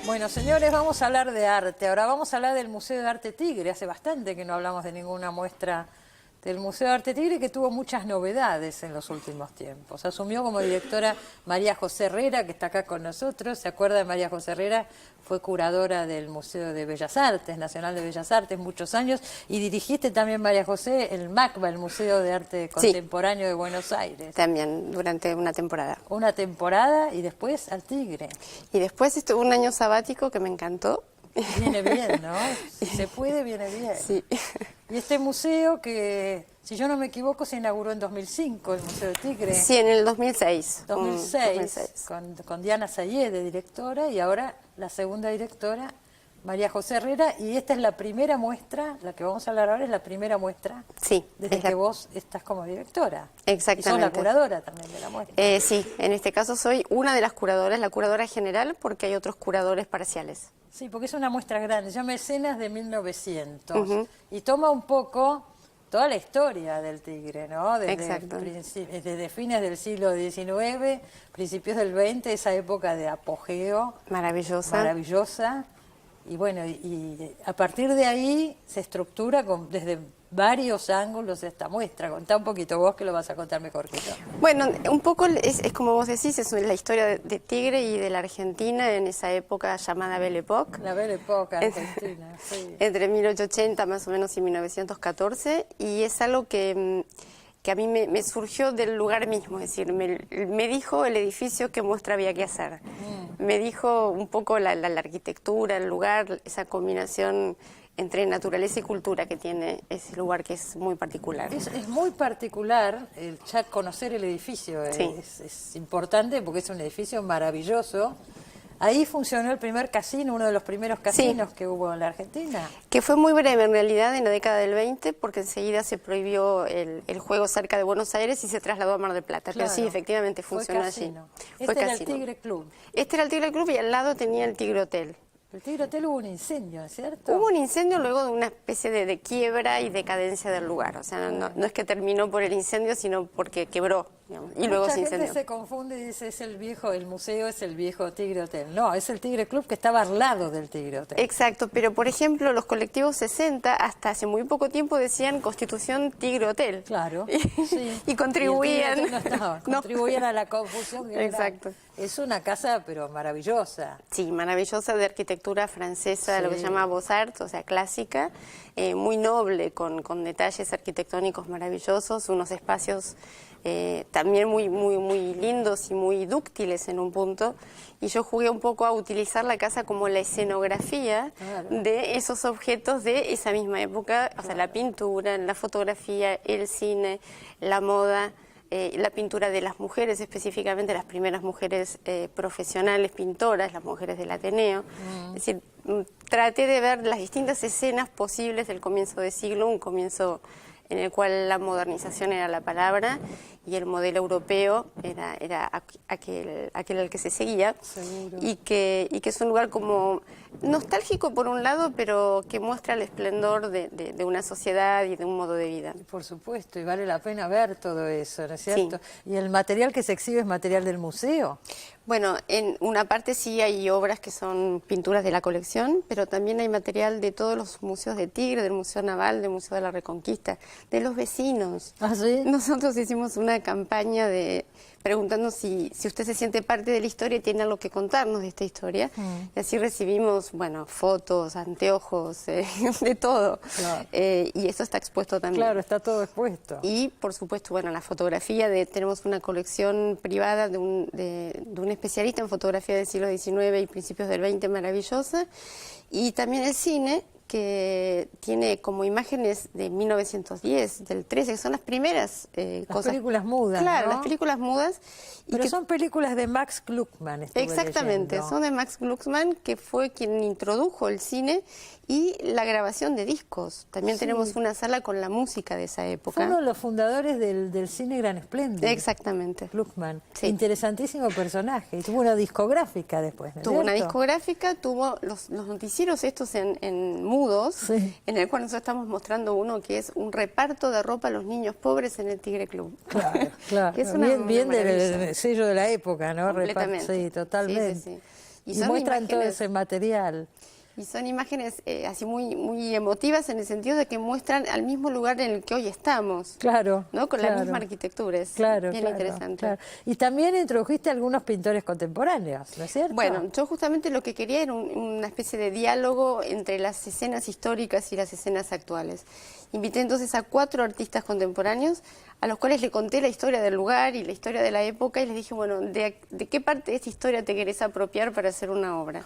Bueno, señores, vamos a hablar de arte. Ahora vamos a hablar del Museo de Arte Tigre. Hace bastante que no hablamos de ninguna muestra del Museo de Arte Tigre, que tuvo muchas novedades en los últimos tiempos. Asumió como directora María José Herrera, que está acá con nosotros. ¿Se acuerda de María José Herrera? Fue curadora del Museo de Bellas Artes, Nacional de Bellas Artes, muchos años. Y dirigiste también, María José, el MACBA, el Museo de Arte Contemporáneo de Buenos Aires. También, durante una temporada. Una temporada y después al Tigre. Y después estuve un año sabático que me encantó. Viene bien, ¿no? Si se puede, viene bien. Sí. Y este museo que, si yo no me equivoco, se inauguró en 2005, el Museo de Tigre. Sí, en el 2006. 2006. Con Diana Sayé de directora y ahora la segunda directora, María José Herrera. Y esta es la primera muestra, la que vamos a hablar ahora es la primera muestra. Sí. Desde que vos estás como directora. Exactamente. Y sos la curadora también de la muestra. Sí, en este caso soy una de las curadoras, la curadora general, porque hay otros curadores parciales. Sí, porque es una muestra grande, se llama Escenas de 1900 y toma un poco toda la historia del Tigre, ¿no? Desde fines del siglo XIX, principios del XX, esa época de apogeo. Maravillosa. Y bueno, y a partir de ahí se estructura desde varios ángulos esta muestra. Contá un poquito vos, que lo vas a contar mejor que yo. Bueno, un poco es como vos decís, es la historia de Tigre y de la Argentina en esa época llamada Belle Époque. La Belle Époque argentina, sí. Entre 1880 más o menos y 1914, y es algo que a mí me surgió del lugar mismo, es decir, me dijo el edificio qué muestra había que hacer. Me dijo un poco la arquitectura, el lugar, esa combinación entre naturaleza y cultura que tiene ese lugar, que es muy particular. Es muy particular, ya conocer el edificio es importante porque es un edificio maravilloso. Ahí funcionó el primer casino, uno de los primeros casinos que hubo en la Argentina. Que fue muy breve en realidad, en la década del 20, porque enseguida se prohibió el juego cerca de Buenos Aires y se trasladó a Mar del Plata. Claro, pero sí, efectivamente funcionó allí. Este era el Tigre Club. Este era el Tigre Club y al lado tenía el Tigre Hotel. El Tigre Hotel hubo un incendio, ¿cierto? Hubo un incendio luego de una especie de quiebra y decadencia del lugar. O sea, no es que terminó por el incendio, sino porque quebró, digamos, y luego se incendió. Mucha gente se confunde y dice, el museo es el viejo Tigre Hotel. No, es el Tigre Club que estaba al lado del Tigre Hotel. Exacto, pero por ejemplo, los colectivos 60 hasta hace muy poco tiempo decían Constitución Tigre Hotel. Claro, sí. Y contribuían. Y el Tigre Hotel no estaba, contribuían a la confusión. Exacto. Es una casa, pero maravillosa. Sí, maravillosa, de arquitectura francesa, lo que se llama Beaux-Arts, o sea, clásica, muy noble, con detalles arquitectónicos maravillosos, unos espacios también muy lindos y muy dúctiles en un punto. Y yo jugué un poco a utilizar la casa como la escenografía de esos objetos de esa misma época, o sea, la pintura, la fotografía, el cine, la moda. La pintura de las mujeres, específicamente las primeras mujeres profesionales pintoras, las mujeres del Ateneo. Es decir, traté de ver las distintas escenas posibles del comienzo de siglo, un comienzo en el cual la modernización era la palabra y el modelo europeo era aquel al que se seguía. Y que es un lugar como nostálgico por un lado, pero que muestra el esplendor de una sociedad y de un modo de vida. Por supuesto, y vale la pena ver todo eso, ¿no es cierto? Sí. ¿Y el material que se exhibe es material del museo? Bueno, en una parte sí hay obras que son pinturas de la colección, pero también hay material de todos los museos de Tigre, del Museo Naval, del Museo de la Reconquista, de los vecinos. ¿Ah, sí? Nosotros hicimos una campaña preguntando si usted se siente parte de la historia y tiene algo que contarnos de esta historia. Y así recibimos, bueno, fotos, anteojos, de todo. Claro. Y eso está expuesto también. Claro, está todo expuesto. Y, por supuesto, bueno, la fotografía, tenemos una colección privada de un especialista en fotografía del siglo XIX y principios del XX maravillosa. Y también el cine, que tiene como imágenes de 1910, del 13, que son las primeras cosas. Películas mudas, claro, ¿no? Las películas mudas. Pero son películas de Max Gluckman. Exactamente, son de Max Gluckman, que fue quien introdujo el cine y la grabación de discos. También tenemos una sala con la música de esa época. Fue uno de los fundadores del cine Gran Espléndido. Exactamente. Gluckman. Sí. Interesantísimo personaje. Y tuvo una discográfica después, ¿no es Tuvo una cierto? discográfica, tuvo los noticieros estos en desnudos, Sí. en el cual nosotros estamos mostrando uno que es un reparto de ropa a los niños pobres en el Tigre Club. Claro, claro. Que es una Bien maravilla. del sello de la época, ¿no? Completamente. Sí, totalmente. Sí, sí, sí. Y son muestran todo imágenes- ese material. Y son imágenes así muy emotivas en el sentido de que muestran al mismo lugar en el que hoy estamos. Claro. ¿No? Con la claro. misma arquitectura. Es Claro, bien claro, interesante. claro. Y también introdujiste algunos pintores contemporáneos, ¿no es cierto? Bueno, yo justamente lo que quería era una especie de diálogo entre las escenas históricas y las escenas actuales. Invité entonces a 4 artistas contemporáneos a los cuales le conté la historia del lugar y la historia de la época y les dije, bueno, ¿de qué parte de esta historia te querés apropiar para hacer una obra?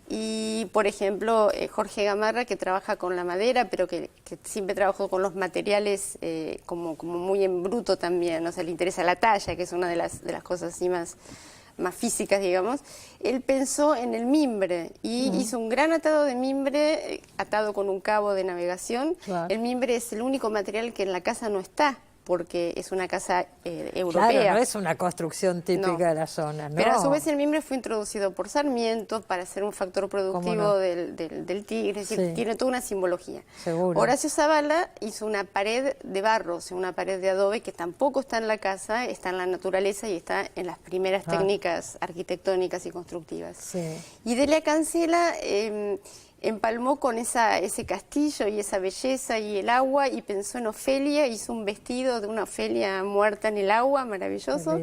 Y, por ejemplo, Jorge Gamarra, que trabaja con la madera, pero que siempre trabajó con los materiales como muy en bruto también, o sea, le interesa la talla, que es una de las cosas así más físicas, digamos. Él pensó en el mimbre y hizo un gran atado de mimbre atado con un cabo de navegación. Claro. El mimbre es el único material que en la casa no está, porque es una casa europea. Claro, no es una construcción típica No. de la zona, ¿no? Pero a su vez el mimbre fue introducido por Sarmiento para ser un factor productivo no? del Tigre, es decir, Sí. tiene toda una simbología. Seguro. Horacio Zavala hizo una pared de barro, o sea, una pared de adobe que tampoco está en la casa, está en la naturaleza y está en las primeras técnicas arquitectónicas y constructivas. Sí. Y Delia Cancela empalmó con ese castillo y esa belleza y el agua y pensó en Ofelia, hizo un vestido de una Ofelia muerta en el agua, maravilloso.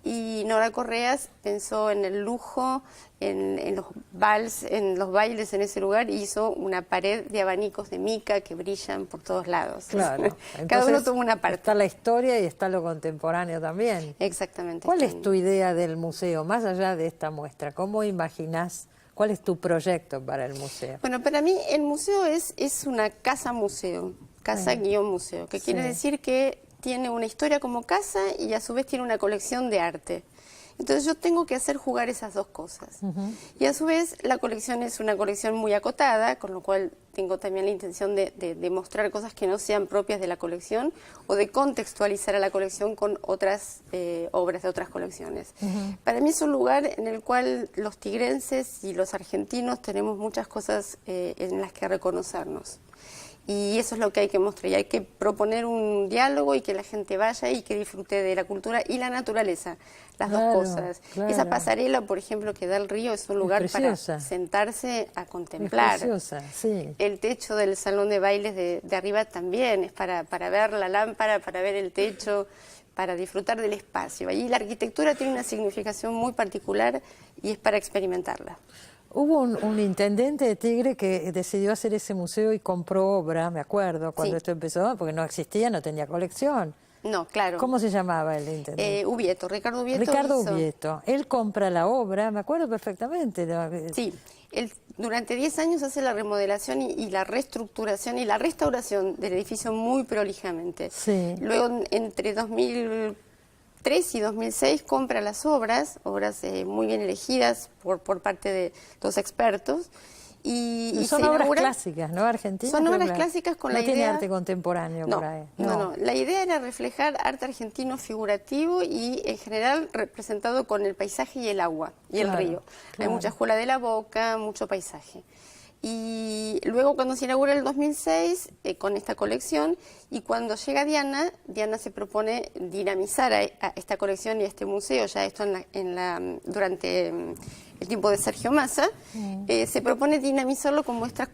Y Nora Correas pensó en el lujo, en los bailes en ese lugar, y hizo una pared de abanicos de mica que brillan por todos lados. Claro. Cada uno Entonces, tuvo una parte. Está la historia y está lo contemporáneo también. Exactamente. ¿Cuál es tu idea del museo, más allá de esta muestra? ¿Cómo imaginás? ¿Cuál es tu proyecto para el museo? Bueno, para mí el museo es una casa-museo, casa-museo, que quiere decir que tiene una historia como casa y a su vez tiene una colección de arte. Entonces yo tengo que hacer jugar esas dos cosas. Y a su vez la colección es una colección muy acotada, con lo cual tengo también la intención de mostrar cosas que no sean propias de la colección o de contextualizar a la colección con otras obras de otras colecciones. Para mí es un lugar en el cual los tigrenses y los argentinos tenemos muchas cosas en las que reconocernos. Y eso es lo que hay que mostrar, y hay que proponer un diálogo y que la gente vaya y que disfrute de la cultura y la naturaleza, las dos cosas. Claro. Esa pasarela, por ejemplo, que da el río, es un lugar para sentarse a contemplar. Es preciosa, sí. El techo del salón de bailes de arriba también es para ver la lámpara, para ver el techo, para disfrutar del espacio. Allí la arquitectura tiene una significación muy particular y es para experimentarla. Hubo un intendente de Tigre que decidió hacer ese museo y compró obra, me acuerdo, cuando esto empezó, porque no existía, no tenía colección. No, claro. ¿Cómo se llamaba el intendente? Ubieto, Ricardo Ubieto. Ricardo Ubieto. Él compra la obra, me acuerdo perfectamente. Sí, él durante 10 años hace la remodelación y la reestructuración y la restauración del edificio muy prolijamente. Sí. Luego, entre 2003 y 2006 compra las obras muy bien elegidas por parte de los expertos. Y son obras clásicas, ¿no? Argentinas. Son obras clásicas con la idea... No tiene arte contemporáneo por ahí. No. La idea era reflejar arte argentino figurativo y en general representado con el paisaje y el agua y el río. Hay mucha escuela de la boca, mucho paisaje. Y luego cuando se inaugura el 2006 con esta colección y cuando llega Diana se propone dinamizar a esta colección y a este museo, ya esto durante el tiempo de Sergio Massa, se propone dinamizarlo con muestras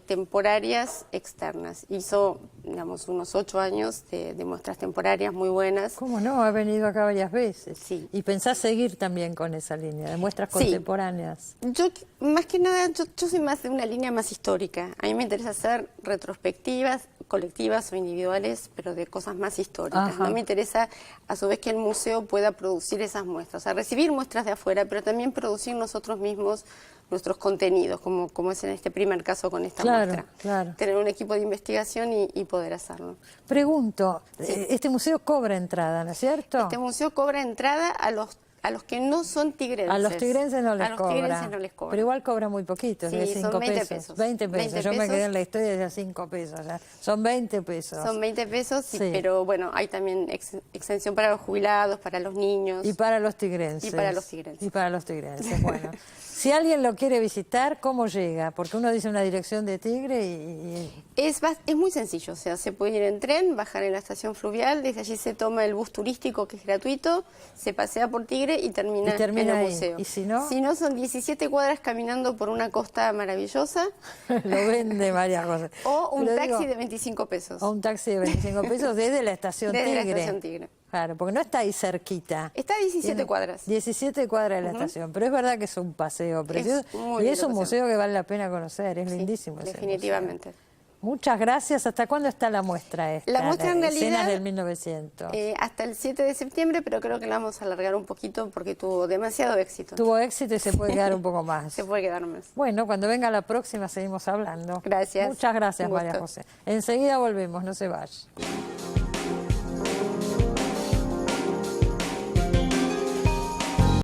temporarias externas. Hizo, digamos, unos 8 años de muestras temporarias muy buenas. ¿Cómo no? Ha venido acá varias veces. Sí. ¿Y pensás seguir también con esa línea de muestras contemporáneas? Yo, más que nada, yo soy más de una línea más histórica. A mí me interesa hacer retrospectivas, colectivas o individuales, pero de cosas más históricas. No me interesa, a su vez, que el museo pueda producir esas muestras, o sea, recibir muestras de afuera, pero también producir nosotros mismos nuestros contenidos, como es en este primer caso con esta muestra. Claro. Tener un equipo de investigación y poder hacerlo. Pregunto, este museo cobra entrada, ¿no es cierto? Este museo cobra entrada a a los que no son tigrenses. A los tigrenses no les a los cobra. tigrenses no les cobra. Pero igual cobra muy poquito, Sí, de son 5 20 pesos. pesos. 20 pesos. 20 Yo me pesos. quedé en la historia de 5 pesos. O sea, son 20 pesos. Son 20 pesos, sí, Sí. pero bueno, hay también exención para los jubilados, para los niños. Y para los tigrenses. Y para los tigrenses. Y para los tigrenses, bueno. Si alguien lo quiere visitar, ¿cómo llega? Porque uno dice una dirección de Tigre y Es muy sencillo, o sea, se puede ir en tren, bajar en la estación fluvial, desde allí se toma el bus turístico que es gratuito, se pasea por Tigre y termina en el ahí. museo. ¿Y si no? Si no, son 17 cuadras caminando por una costa maravillosa. lo vende varias cosas. O un Pero taxi digo, de 25 pesos. O un taxi de 25 pesos desde la estación Desde Tigre. la estación Tigre. Claro, porque no está ahí cerquita. Está a 17 Tiene cuadras. 17 cuadras de la estación, pero es verdad que es un paseo precioso muy y es lindo un paseo. museo que vale la pena conocer, es Sí, lindísimo ese definitivamente. museo. Muchas gracias. ¿Hasta cuándo está la muestra esta? La muestra en realidad, Escenas del 1900. Hasta el 7 de septiembre, pero creo que la vamos a alargar un poquito porque tuvo demasiado éxito. Tuvo éxito y se puede quedar un poco más. Se puede quedar más. Bueno, cuando venga la próxima seguimos hablando. Gracias. Muchas gracias, Un gusto. María José. Enseguida volvemos, no se vaya.